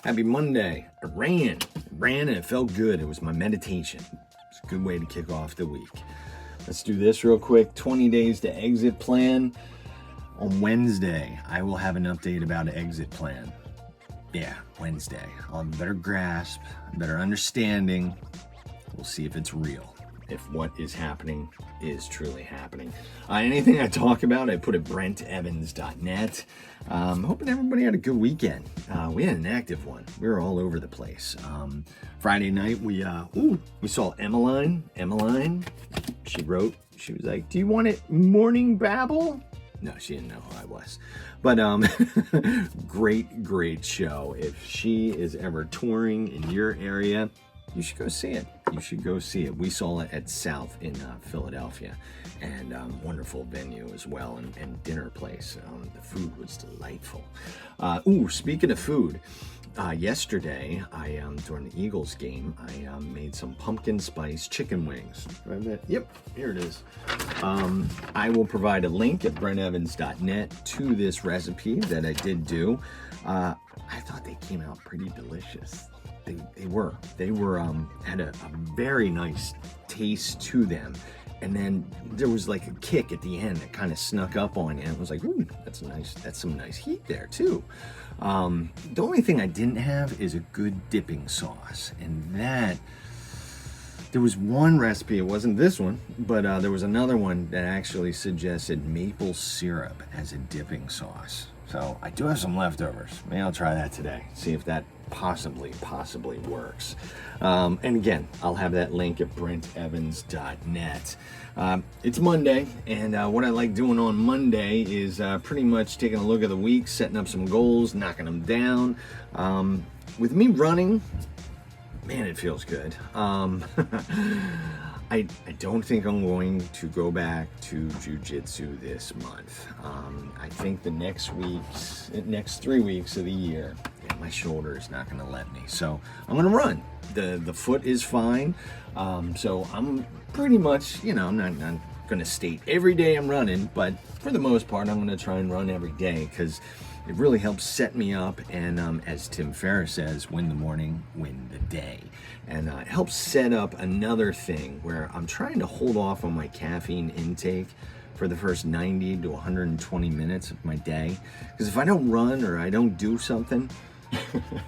Happy Monday. I ran and it felt good. It was my meditation. It's a good way to kick off the week. Let's do this real quick. 20 days to exit plan. On Wednesday, I will have an update about an exit plan. Yeah, Wednesday. I'll have a better grasp, a better understanding. We'll see if it's real. If what is happening is truly happening. Anything I talk about, I put at brentevans.net. Hoping everybody had a good weekend. We had an active one. We were all over the place. Friday night, we saw Emmaline. Emmaline, she wrote, she was like, "Do you want it morning babble?" No, she didn't know who I was. But great show. If she is ever touring in your area, you should go see it. You should go see it. We saw it at South in Philadelphia, and wonderful venue as well, and dinner place. The food was delightful. Speaking of food, yesterday during the Eagles game, I made some pumpkin spice chicken wings. Yep, here it is. I will provide a link at brentevans.net to this recipe that I did do. I thought they came out pretty delicious. They were had a very nice taste to them, and then there was like a kick at the end that kind of snuck up on you, and it was like, ooh, that's nice. That's some nice heat there too. The only thing I didn't have is a good dipping sauce, and that there was one recipe. It wasn't this one, but there was another one that actually suggested maple syrup as a dipping sauce. So I do have some leftovers. Maybe I'll try that today. See if that possibly works. And again, I'll have that link at brentevans.net. It's Monday, and what I like doing on Monday is pretty much taking a look at the week, setting up some goals, knocking them down. With me running, man, it feels good. I don't think I'm going to go back to jiu-jitsu this month. I think the next 3 weeks of the year, my shoulder is not going to let me. So I'm going to run. The foot is fine. So I'm pretty much, I'm not going to state every day I'm running, but for the most part, I'm going to try and run every day because it really helps set me up, and as Tim Ferriss says, win the morning, win the day. And it helps set up another thing where I'm trying to hold off on my caffeine intake for the first 90 to 120 minutes of my day. Because if I don't run or I don't do something,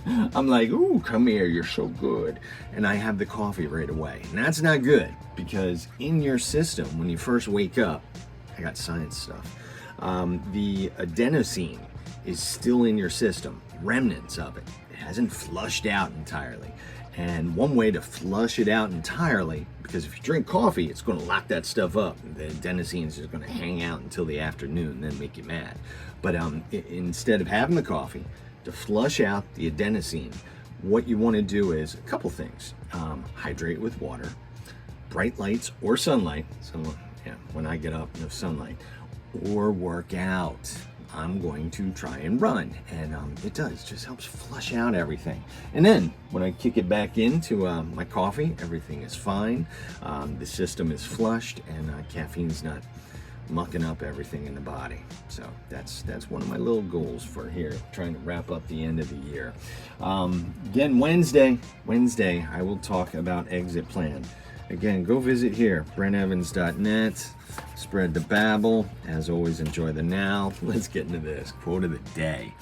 I'm like, ooh, come here, you're so good. And I have the coffee right away. And that's not good, because in your system, when you first wake up, I got science stuff, the adenosine is still in your system, remnants of it. It hasn't flushed out entirely. And one way to flush it out entirely, because if you drink coffee, it's going to lock that stuff up. The adenosine is just going to hang out until the afternoon and then make you mad. But instead of having the coffee, to flush out the adenosine, what you want to do is a couple things. Hydrate with water, bright lights or sunlight. So yeah, when I get up, no sunlight, or work out. I'm going to try and run, and it does, just helps flush out everything. And then when I kick it back into my coffee, everything is fine. The system is flushed, and caffeine's not mucking up everything in the body. So that's one of my little goals for here, trying to wrap up the end of the year. Again, Wednesday, I will talk about exit plan. Again, go visit here, brentevans.net. Spread the babble. As always, enjoy the now. Let's get into this. Quote of the day.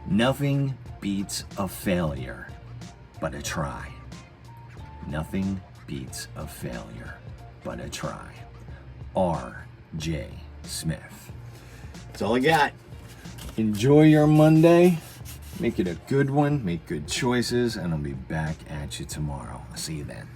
Nothing beats a failure but a try. Nothing beats a failure but a try. R.J. Smith. That's all I got. Enjoy your Monday. Make it a good one. Make good choices. And I'll be back at you tomorrow. I'll see you then.